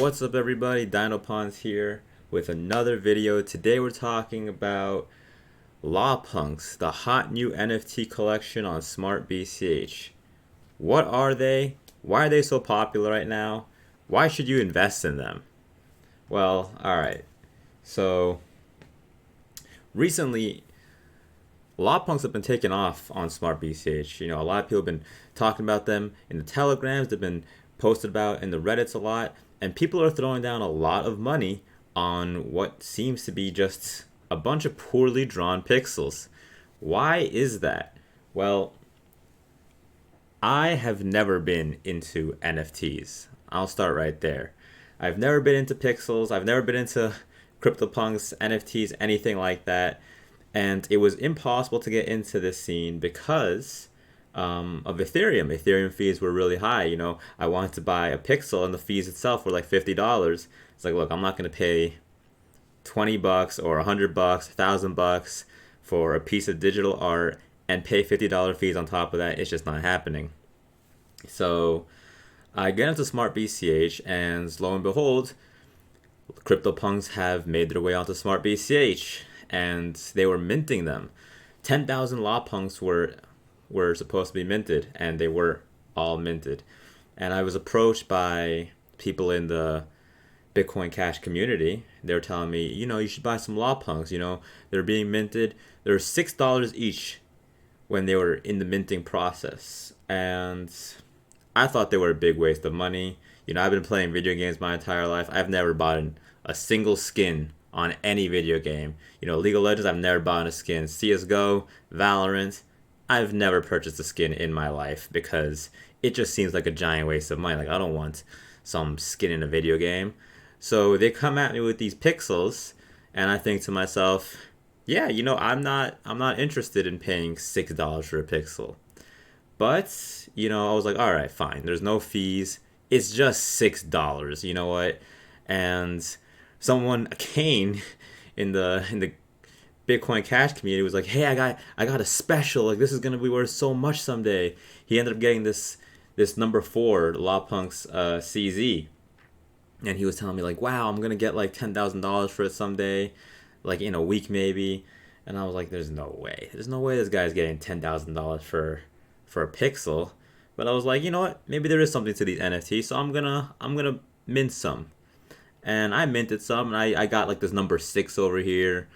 What's up everybody, DinoPawns here with another video. Today we're talking about LawPunks, the hot new NFT collection on SmartBCH. What are they? Why are they so popular right now? Why should you invest in them? Well, alright. So, recently, LawPunks have been taken off on SmartBCH. A lot of people have been talking about them in the Telegrams, they've been posted about in the Reddits a lot, and people are throwing down a lot of money on what seems to be just a bunch of poorly drawn pixels. Why is that? Well, I have never been into NFTs. I'll start right there. I've never been into pixels. I've never been into CryptoPunks, NFTs, anything like that. And it was impossible to get into this scene because of Ethereum. Ethereum fees were really high. I wanted to buy a pixel and the fees itself were like $50. It's like, look, I'm not going to pay $20 or $100, $1,000 for a piece of digital art and pay $50 fees on top of that. It's just not happening. So I get into SmartBCH, and lo and behold, CryptoPunks have made their way onto SmartBCH, and they were minting them. 10,000 LawPunks were supposed to be minted, and they were all minted. And I was approached by people in the Bitcoin Cash community. They were telling me, you should buy some LawPunks. They're being minted. They're $6 each when they were in the minting process. And I thought they were a big waste of money. I've been playing video games my entire life. I've never bought a single skin on any video game. League of Legends, I've never bought a skin. CSGO, Valorant, I've never purchased a skin in my life because it just seems like a giant waste of money. Like, I don't want some skin in a video game. So they come at me with these pixels, and I think to myself, yeah, I'm not interested in paying $6 for a pixel. But, I was like, all right, fine. There's no fees. It's just $6. You know what? And someone, Kane, in the Bitcoin Cash community was like, hey, I got a special. Like, this is gonna be worth so much someday. He ended up getting this number 4 LawPunk's CZ, and he was telling me like, wow, I'm gonna get like $10,000 for it someday, like in a week maybe. And I was like, there's no way. There's no way this guy's getting $10,000 for a pixel. But I was like, you know what? Maybe there is something to these NFTs, so I'm gonna mint some. And I minted some, and I got like this number 6 over here.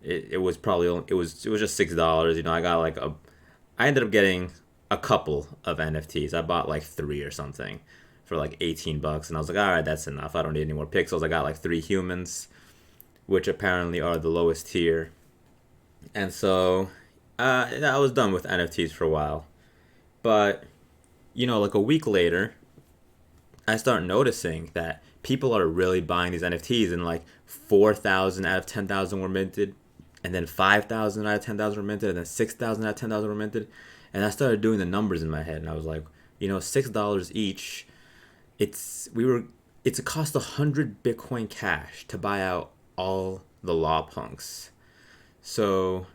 It was probably it was just $6. I got like I ended up getting a couple of NFTs. I bought like 3 or something for like $18, and I was like, all right, that's enough. I don't need any more pixels. I got like 3 humans, which apparently are the lowest tier. And so I was done with NFTs for a while. But like a week later, I start noticing that people are really buying these NFTs, and like 4,000 out of 10,000 were minted, and then 5,000 out of 10,000 were minted, and then 6,000 out of 10,000 were minted. And I started doing the numbers in my head, and I was like, $6 each. It's a cost 100 Bitcoin Cash to buy out all the LawPunks. So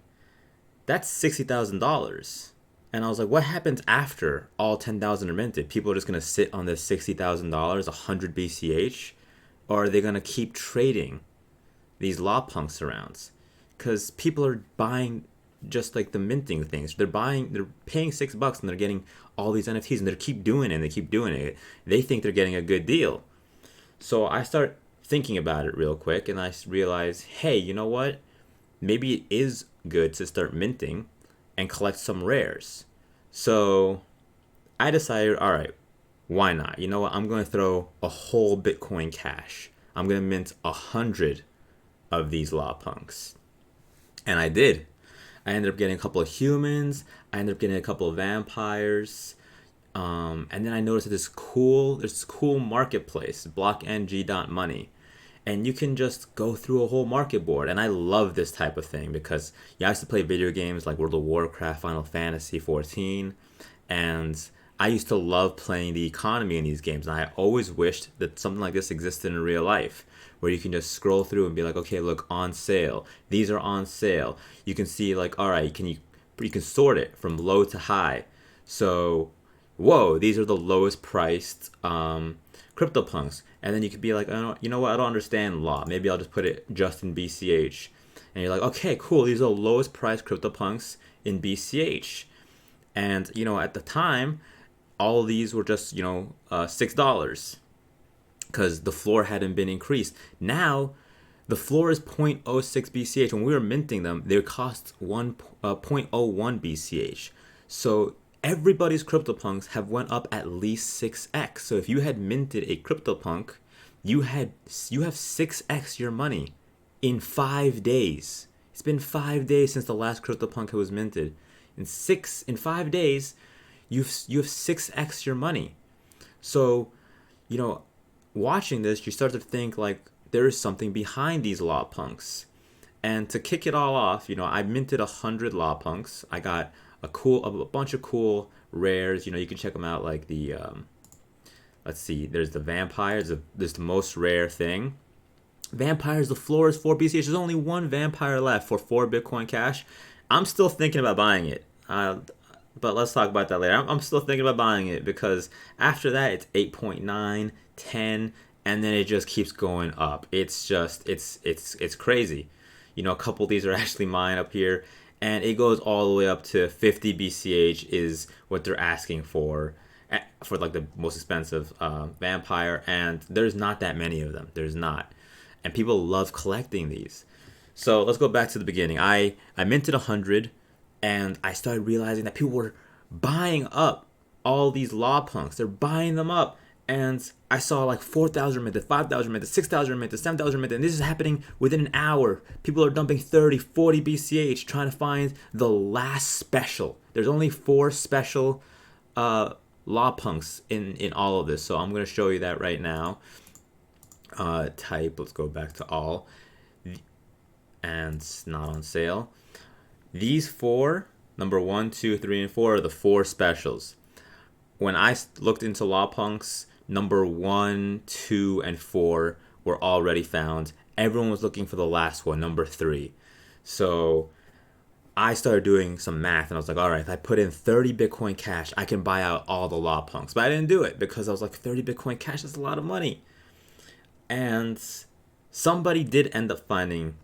that's $60,000. And I was like, what happens after all 10,000 are minted? People are just going to sit on this $60,000, 100 BCH? Or are they going to keep trading these LawPunks around? Because people are buying just like the minting things. They're paying $6 and they're getting all these NFTs, and they keep doing it and they keep doing it. They think they're getting a good deal. So I start thinking about it real quick, and I realize, hey, you know what? Maybe it is good to start minting and collect some rares. So I decided, all right, why not? You know what? I'm going to throw a whole Bitcoin Cash. I'm going to mint 100 of these LawPunks. And I did. I ended up getting a couple of humans. I ended up getting a couple of vampires. And then I noticed there's this cool marketplace, blockng.money. And you can just go through a whole market board. And I love this type of thing because I used to play video games like World of Warcraft, Final Fantasy 14. And I used to love playing the economy in these games. And I always wished that something like this existed in real life, where you can just scroll through and be like, okay, look, on sale. These are on sale. You can see like, all right, you can sort it from low to high. So whoa, these are the lowest priced CryptoPunks. And then you could be like, you know what, I don't understand law. Maybe I'll just put it just in BCH. And you're like, okay, cool, these are the lowest priced CryptoPunks in BCH. And, at the time, all of these were just, $6 because the floor hadn't been increased. Now, the floor is 0.06 BCH. When we were minting them, they cost 0.01 BCH. So everybody's CryptoPunks have went up at least 6x. So if you had minted a CryptoPunk, you have 6x your money in 5 days. It's been 5 days since the last CryptoPunk was minted. In 5 days, you have 6x your money. So, watching this, you start to think like there is something behind these LawPunks. And to kick it all off, I minted 100 LawPunks. I got a bunch of cool rares. You can check them out, like the let's see, there's the vampires. This is the most rare thing. Vampires, the floor is 4 BCH. There's only one vampire left for 4 Bitcoin Cash. I'm still thinking about buying it. But let's talk about that later. I'm still thinking about buying it because after that, it's 8.9, 10, and then it just keeps going up. It's just, it's crazy. A couple of these are actually mine up here, and it goes all the way up to 50 BCH is what they're asking for like the most expensive vampire, and there's not that many of them. There's not. And people love collecting these. So let's go back to the beginning. I minted 100, and I started realizing that people were buying up all these LawPunks. They're buying them up. And I saw like 4,000 minted, 5,000 minted, 6,000 minted, 7,000 minted. And this is happening within an hour. People are dumping 30, 40 BCH trying to find the last special. There's only 4 special LawPunks in all of this. So I'm going to show you that right now. Let's go back to all. And it's not on sale. These 4, number 1, 2, 3, and 4 are the 4 specials. When I looked into LawPunks, number 1, 2, and 4 were already found. Everyone was looking for the last one, number 3. So I started doing some math, and I was like, all right, if I put in 30 Bitcoin Cash, I can buy out all the LawPunks. But I didn't do it because I was like, 30 Bitcoin Cash is a lot of money. And somebody did end up finding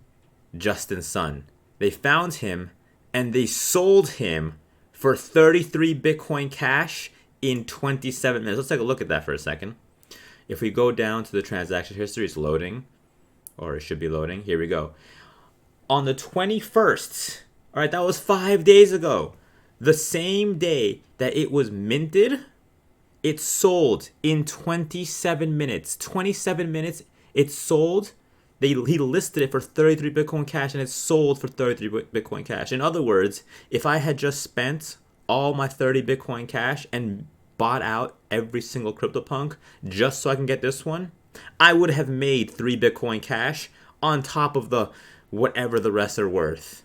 Justin Sun. They found him, and they sold him for 33 Bitcoin Cash in 27 minutes. Let's take a look at that for a second. If we go down to the transaction history, it's loading, or it should be loading. Here we go. On the 21st, all right, that was 5 days ago. The same day that it was minted, it sold in 27 minutes. 27 minutes, it sold. He listed it for 33 Bitcoin Cash, and it sold for 33 Bitcoin Cash. In other words, if I had just spent all my 30 Bitcoin Cash and bought out every single CryptoPunk just so I can get this one, I would have made 3 Bitcoin Cash on top of the whatever the rest are worth.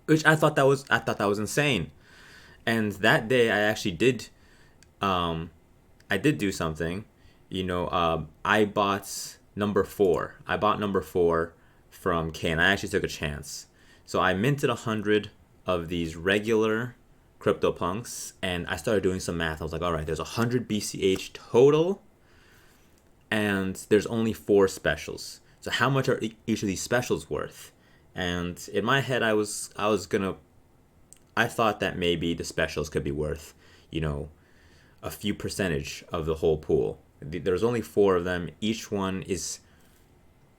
Which I thought that was insane. And that day I actually did do something. I bought number 4. I bought number 4 from Kane. I actually took a chance. So I minted 100 of these regular CryptoPunks, and I started doing some math. I was like, all right, there's 100 BCH total, and there's only 4 specials. So how much are each of these specials worth? And in my head, I thought that maybe the specials could be worth, a few percentage of the whole pool. There's only 4 of them. Each one is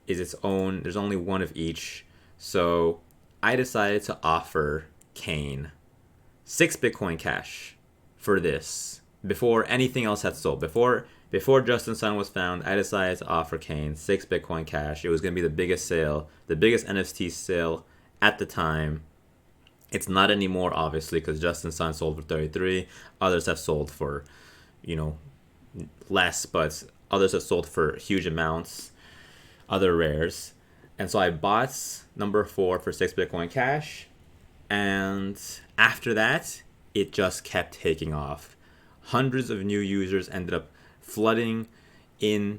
its own. There's only one of each. So I decided to offer Kane 6 Bitcoin Cash for this before anything else had sold. Before Justin Sun was found, I decided to offer Kane 6 Bitcoin Cash. It was going to be the biggest sale, the biggest NFT sale at the time. It's not anymore, obviously, because Justin Sun sold for 33. Others have sold for, less, but others have sold for huge amounts, other rares. And so I bought number 4 for 6 Bitcoin Cash. And after that, it just kept taking off. Hundreds of new users ended up flooding into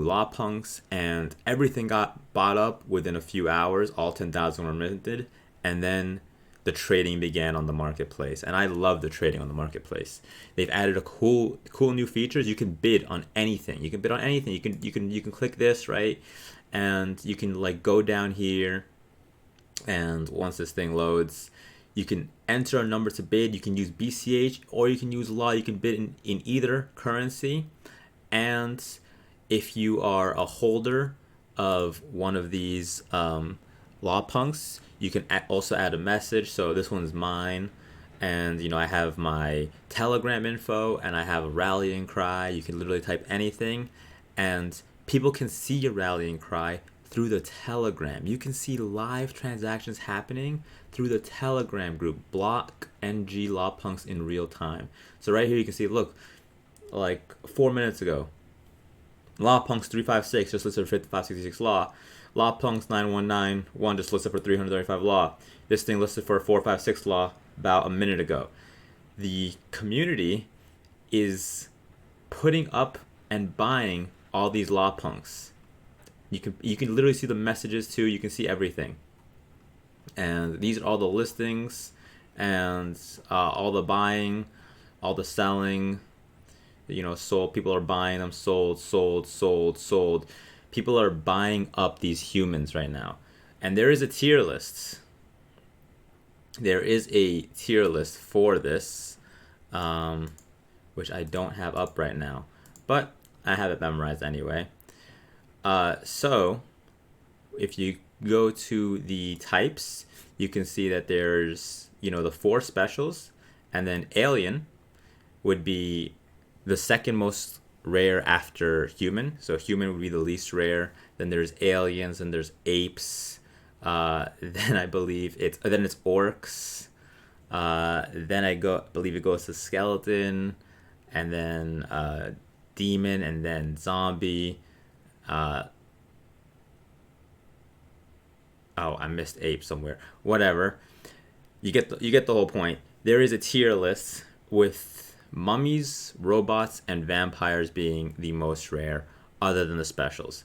LawPunks, and everything got bought up within a few hours. All 10,000 were minted. And then the trading began on the marketplace, and I love the trading on the marketplace. They've added a cool new features. You can bid on anything. You can bid on anything. You can click this, right, and you can like go down here, and once this thing loads, you can enter a number to bid. You can use BCH or you can use Law. You can bid in either currency, and if you are a holder of one of these LawPunks, you can also add a message. So this one's mine, and I have my Telegram info, and I have a rallying cry. You can literally type anything, and people can see your rallying cry through the Telegram. You can see live transactions happening through the Telegram group, Blockng LawPunks in real time. So right here you can see, look, like 4 minutes ago, LawPunks 356 just listed for 5566 Law. LawPunks 9191 just listed for 335 Law. This thing listed for 456 Law about a minute ago. The community is putting up and buying all these LawPunks. You can literally see the messages too. You can see everything. And these are all the listings, and all the buying, all the selling. Sold. People are buying them. Sold. People are buying up these humans right now. And there is a tier list. There is a tier list for this, which I don't have up right now, but I have it memorized anyway. So if you go to the types, you can see that there's, the 4 specials, and then alien would be the second most rare after human. So human would be the least rare. Then there's aliens, and there's apes. Then I believe it's orcs. Then believe it goes to skeleton, and then demon, and then zombie. I missed ape somewhere. Whatever. You get the whole point. There is a tier list with mummies, robots, and vampires being the most rare, other than the specials.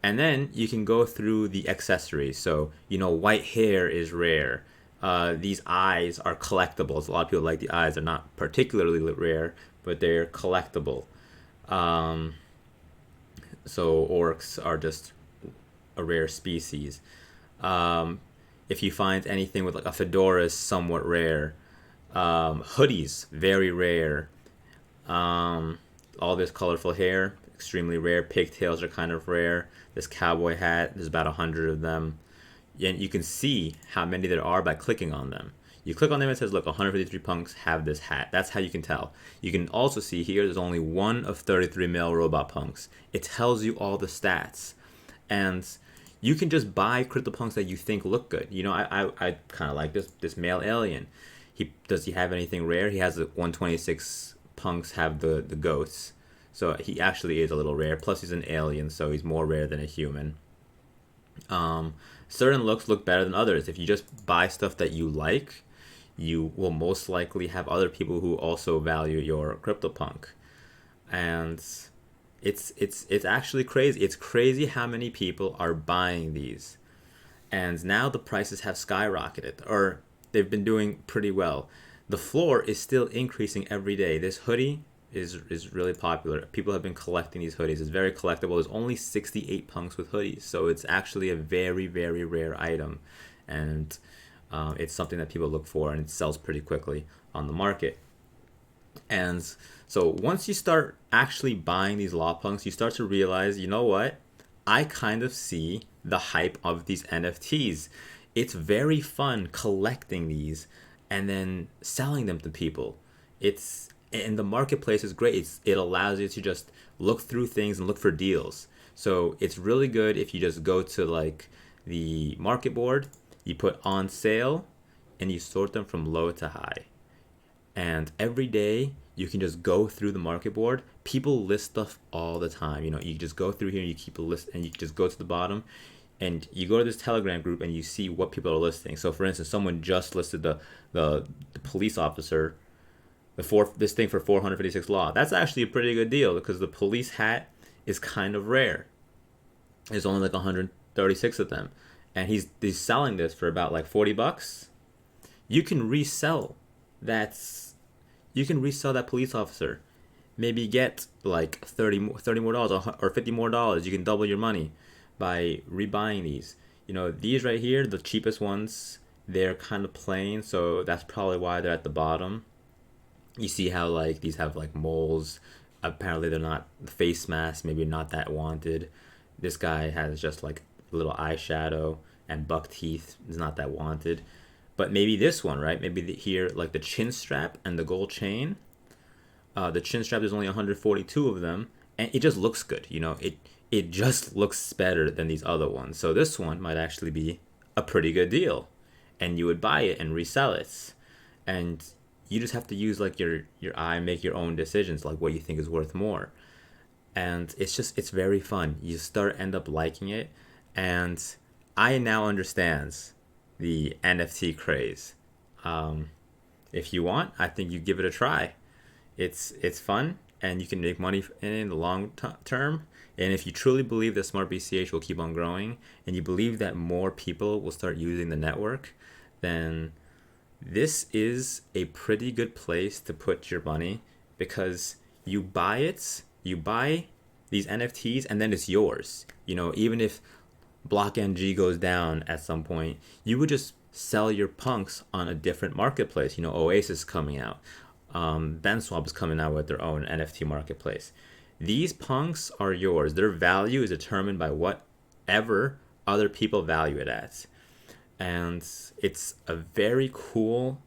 And then you can go through the accessories. So, white hair is rare. These eyes are collectibles. A lot of people like the eyes. They're not particularly rare, but they're collectible. So orcs are just a rare species. If you find anything with like a fedora is somewhat rare. Hoodies, very rare. All this colorful hair, extremely rare. Pigtails are kind of rare. This cowboy hat, there's about 100 of them. And you can see how many there are by clicking on them. You click on them, it says, look, 153 punks have this hat. That's how you can tell. You can also see here there's only one of 33 male robot punks. It tells you all the stats. And you can just buy CryptoPunks that you think look good. I kind of like this male alien. Does he have anything rare? He has the 126 punks have the goats. So he actually is a little rare. Plus he's an alien, so he's more rare than a human. Certain looks look better than others. If you just buy stuff that you like, you will most likely have other people who also value your CryptoPunk. And it's actually crazy. It's crazy how many people are buying these. And now the prices have skyrocketed, or they've been doing pretty well. The floor is still increasing every day. This hoodie is really popular. People have been collecting these hoodies. It's very collectible. There's only 68 punks with hoodies, so it's actually a very, very rare item, and it's something that people look for, and it sells pretty quickly on the market. And so once you start actually buying these LawPunks, you start to realize, you know what? I kind of see the hype of these NFTs. It's very fun collecting these and then selling them to people. And the marketplace is great. It allows you to just look through things and look for deals. So it's really good if you just go to like the market board, you put on sale, and you sort them from low to high. And every day you can just go through the market board. People list stuff all the time. You just go through here and you keep a list, and you just go to the bottom and you go to this Telegram group and you see what people are listing. So for instance, someone just listed the police officer, this thing for 456 Law. That's actually a pretty good deal because the police hat is kind of rare. There's only like 136 of them, and he's selling this for about like $40. you can resell that. You can resell that police officer. Maybe get like 30 more dollars or $50 more. You can double your money by rebuying these. These right here, the cheapest ones, they're kind of plain, so that's probably why they're at the bottom. You see how like these have like moles. Apparently they're not face masks, maybe not that wanted. This guy has just like a little eyeshadow and buck teeth. It's not that wanted. But maybe this one, right? Maybe here, like the chin strap and the gold chain. The chin strap, there's only 142 of them, and it just looks good. It just looks better than these other ones. So this one might actually be a pretty good deal, and you would buy it and resell it, and you just have to use like your eye, make your own decisions, like what you think is worth more. And it's very fun. You end up liking it, and I now understand the NFT craze. If you want, I think you give it a try. It's fun, and you can make money in the long term. And if you truly believe that SmartBCH will keep on growing, and you believe that more people will start using the network, then this is a pretty good place to put your money, because you buy these NFTs, and then it's yours. Even if Blockng goes down at some point, you would just sell your punks on a different marketplace. Oasis coming out. BenSwap is coming out with their own NFT marketplace. These punks are yours. Their value is determined by whatever other people value it at. And it's a very cool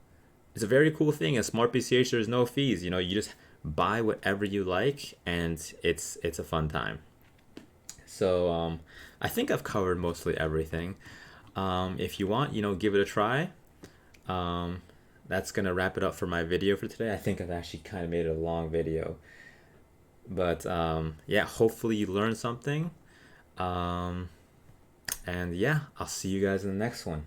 thing. At SmartBCH, there's no fees. You just buy whatever you like, and it's a fun time. So I think I've covered mostly everything. If you want, give it a try. That's going to wrap it up for my video for today. I think I've actually kind of made it a long video. But yeah, hopefully you learned something. And yeah, I'll see you guys in the next one.